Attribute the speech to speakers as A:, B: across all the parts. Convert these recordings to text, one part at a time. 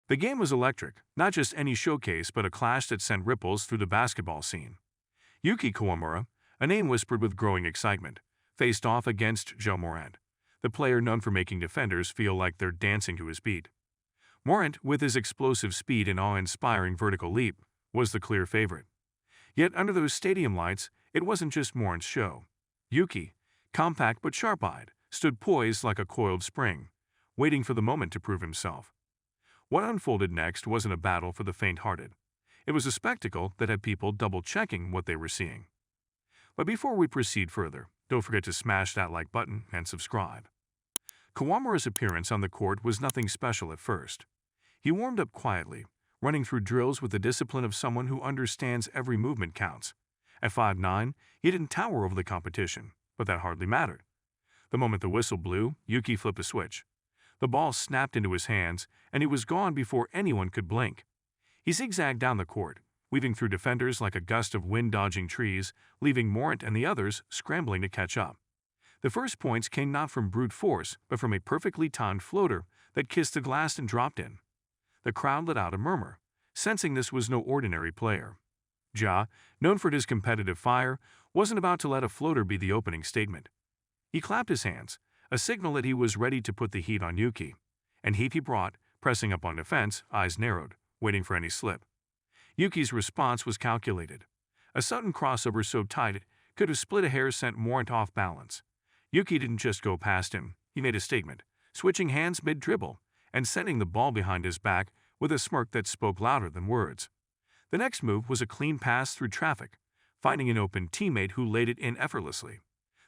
A: The game was electric, not just any showcase but a clash that sent ripples through the basketball scene. Yuki Kawamura, a name whispered with growing excitement, faced off against Morant, the player known for making defenders feel like they're dancing to his beat. Morant, with his explosive speed and awe-inspiring vertical leap, was the clear favorite. Yet under those stadium lights, it wasn't just Morant's show. Yuki, compact but sharp-eyed, stood poised like a coiled spring, waiting for the moment to prove himself. What unfolded next wasn't a battle for the faint-hearted. It was a spectacle that had people double-checking what they were seeing. But before we proceed further, don't forget to smash that like button and subscribe. Kawamura's appearance on the court was nothing special at first. He warmed up quietly, running through drills with the discipline of someone who understands every movement counts. At 5'9", he didn't tower over the competition, but that hardly mattered. The moment the whistle blew, Yuki flipped a switch. The ball snapped into his hands, and he was gone before anyone could blink. He zigzagged down the court, weaving through defenders like a gust of wind dodging trees, leaving Morant and the others scrambling to catch up. The first points came not from brute force, but from a perfectly timed floater that kissed the glass and dropped in. The crowd let out a murmur, sensing this was no ordinary player. Ja, known for his competitive fire, wasn't about to let a floater be the opening statement. He clapped his hands, a signal that he was ready to put the heat on Yuki. And heat he brought, pressing up on defense, eyes narrowed, waiting for any slip. Yuki's response was calculated. A sudden crossover so tight it could have split a hair sent Morant off balance. Yuki didn't just go past him, he made a statement, switching hands mid-dribble, and sending the ball behind his back with a smirk that spoke louder than words. The next move was a clean pass through traffic, finding an open teammate who laid it in effortlessly.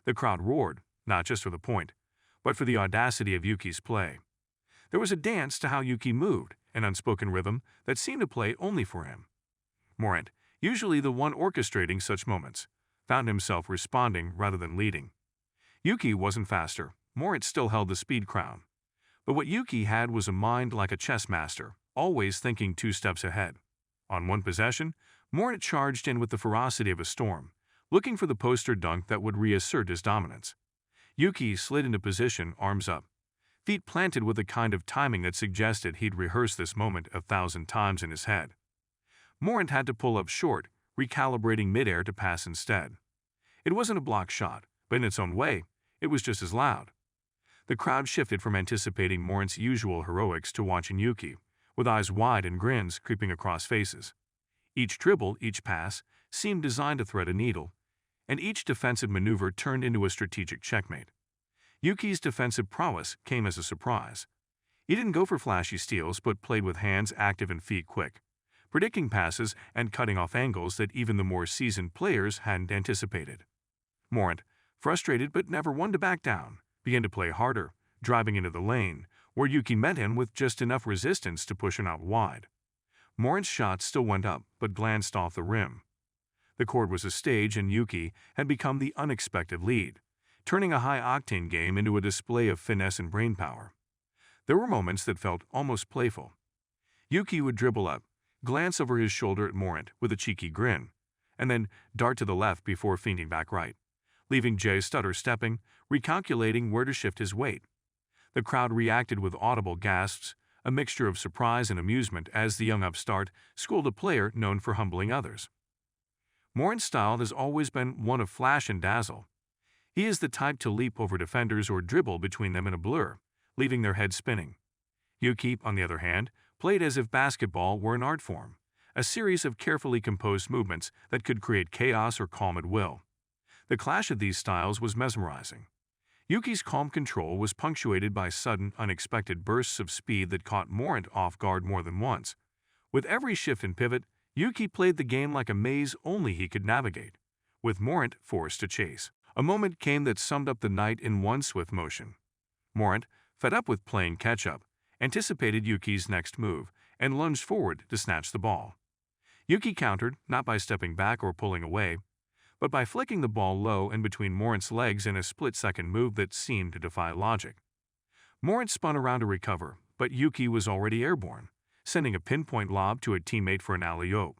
A: The crowd roared, not just for the point, but for the audacity of Yuki's play. There was a dance to how Yuki moved, an unspoken rhythm that seemed to play only for him. Morant, usually the one orchestrating such moments, found himself responding rather than leading. Yuki wasn't faster, Morant still held the speed crown. But what Yuki had was a mind like a chess master, always thinking 2 steps ahead. On one possession, Morant charged in with the ferocity of a storm, looking for the poster dunk that would reassert his dominance. Yuki slid into position, arms up, feet planted with a kind of timing that suggested he'd rehearsed this moment 1,000 times in his head. Morant had to pull up short, recalibrating midair to pass instead. It wasn't a block shot, but in its own way, it was just as loud. The crowd shifted from anticipating Morant's usual heroics to watching Yuki, with eyes wide and grins creeping across faces. Each dribble, each pass, seemed designed to thread a needle, and each defensive maneuver turned into a strategic checkmate. Yuki's defensive prowess came as a surprise. He didn't go for flashy steals but played with hands active and feet quick, predicting passes and cutting off angles that even the more seasoned players hadn't anticipated. Morant, frustrated but never one to back down, began to play harder, driving into the lane, where Yuki met him with just enough resistance to push him out wide. Morant's shot still went up but glanced off the rim. The court was a stage and Yuki had become the unexpected lead, turning a high-octane game into a display of finesse and brainpower. There were moments that felt almost playful. Yuki would dribble up, glance over his shoulder at Morant with a cheeky grin, and then dart to the left before feinting back right, leaving Jay stutter-stepping, recalculating where to shift his weight. The crowd reacted with audible gasps, a mixture of surprise and amusement as the young upstart schooled a player known for humbling others. Morant's style has always been one of flash and dazzle. He is the type to leap over defenders or dribble between them in a blur, leaving their heads spinning. Yuki, on the other hand, played as if basketball were an art form, a series of carefully composed movements that could create chaos or calm at will. The clash of these styles was mesmerizing. Yuki's calm control was punctuated by sudden, unexpected bursts of speed that caught Morant off guard more than once. With every shift and pivot, Yuki played the game like a maze only he could navigate, with Morant forced to chase. A moment came that summed up the night in one swift motion. Morant, fed up with playing catch-up, anticipated Yuki's next move and lunged forward to snatch the ball. Yuki countered, not by stepping back or pulling away, but by flicking the ball low and between Morant's legs in a split-second move that seemed to defy logic. Morant spun around to recover, but Yuki was already airborne, sending a pinpoint lob to a teammate for an alley-oop.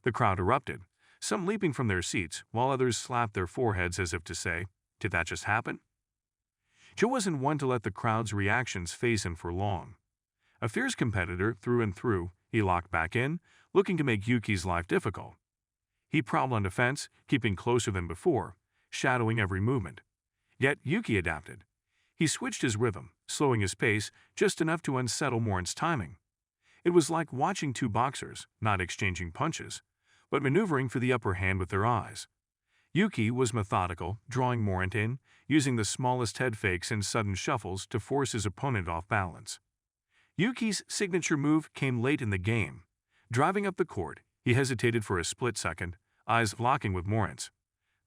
A: The crowd erupted, some leaping from their seats, while others slapped their foreheads as if to say, "Did that just happen?" Joe wasn't one to let the crowd's reactions faze him for long. A fierce competitor through and through, he locked back in, looking to make Yuki's life difficult. He prowled on defense, keeping closer than before, shadowing every movement. Yet Yuki adapted. He switched his rhythm, slowing his pace just enough to unsettle Morant's timing. It was like watching two boxers, not exchanging punches, but maneuvering for the upper hand with their eyes. Yuki was methodical, drawing Morant in, using the smallest head fakes and sudden shuffles to force his opponent off balance. Yuki's signature move came late in the game. Driving up the court, he hesitated for a split second, eyes locking with Morant's.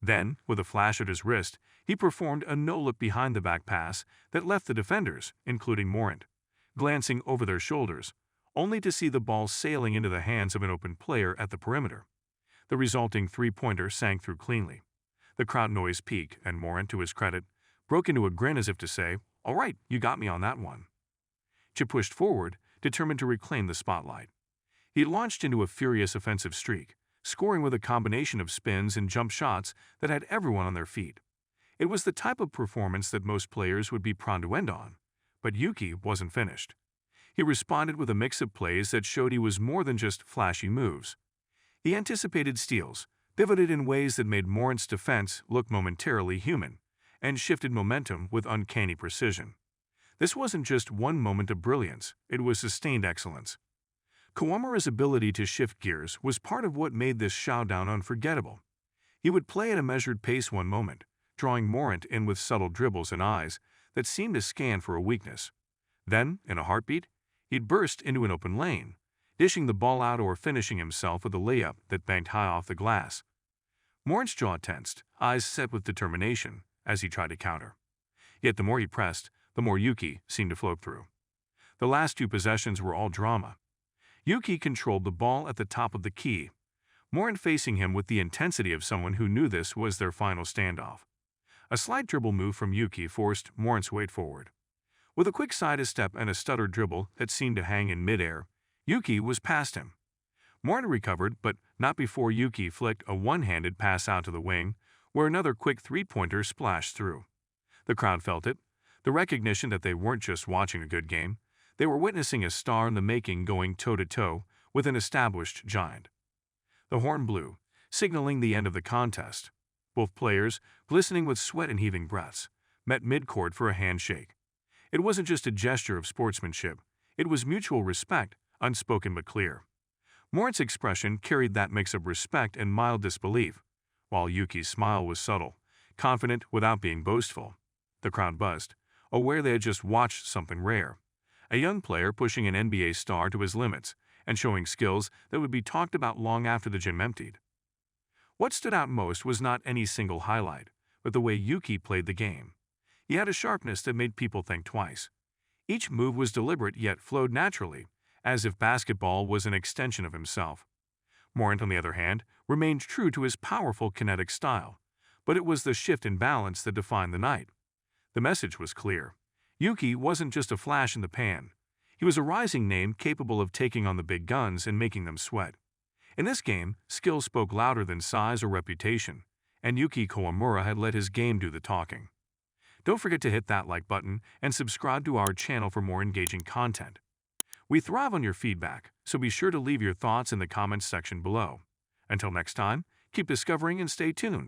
A: Then, with a flash at his wrist, he performed a no-look behind-the-back pass that left the defenders, including Morant, glancing over their shoulders, only to see the ball sailing into the hands of an open player at the perimeter. The resulting three-pointer sank through cleanly. The crowd noise peaked, and Morant, to his credit, broke into a grin as if to say, "All right, you got me on that one." Chip pushed forward, determined to reclaim the spotlight. He launched into a furious offensive streak, scoring with a combination of spins and jump shots that had everyone on their feet. It was the type of performance that most players would be prone to end on, but Yuki wasn't finished. He responded with a mix of plays that showed he was more than just flashy moves. He anticipated steals, pivoted in ways that made Morant's defense look momentarily human, and shifted momentum with uncanny precision. This wasn't just one moment of brilliance, it was sustained excellence. Kawamura's ability to shift gears was part of what made this showdown unforgettable. He would play at a measured pace one moment, drawing Morant in with subtle dribbles and eyes that seemed to scan for a weakness. Then, in a heartbeat, he'd burst into an open lane, dishing the ball out or finishing himself with a layup that banked high off the glass. Morant's jaw tensed, eyes set with determination, as he tried to counter. Yet the more he pressed, the more Yuki seemed to float through. The last two possessions were all drama. Yuki controlled the ball at the top of the key, Morant facing him with the intensity of someone who knew this was their final standoff. A slight dribble move from Yuki forced Morant's weight forward. With a quick side step and a stutter dribble that seemed to hang in midair, Yuki was past him. Morant recovered, but not before Yuki flicked a one-handed pass out to the wing, where another quick three-pointer splashed through. The crowd felt it, the recognition that they weren't just watching a good game, they were witnessing a star in the making going toe-to-toe with an established giant. The horn blew, signaling the end of the contest. Both players, glistening with sweat and heaving breaths, met mid-court for a handshake. It wasn't just a gesture of sportsmanship, it was mutual respect, unspoken but clear. Morant's expression carried that mix of respect and mild disbelief, while Yuki's smile was subtle, confident without being boastful. The crowd buzzed, aware they had just watched something rare. A young player pushing an NBA star to his limits and showing skills that would be talked about long after the gym emptied. What stood out most was not any single highlight, but the way Yuki played the game. He had a sharpness that made people think twice. Each move was deliberate yet flowed naturally, as if basketball was an extension of himself. Morant, on the other hand, remained true to his powerful kinetic style, but it was the shift in balance that defined the night. The message was clear. Yuki wasn't just a flash in the pan. He was a rising name capable of taking on the big guns and making them sweat. In this game, skill spoke louder than size or reputation, and Yuki Kawamura had let his game do the talking. Don't forget to hit that like button and subscribe to our channel for more engaging content. We thrive on your feedback, so be sure to leave your thoughts in the comments section below. Until next time, keep discovering and stay tuned.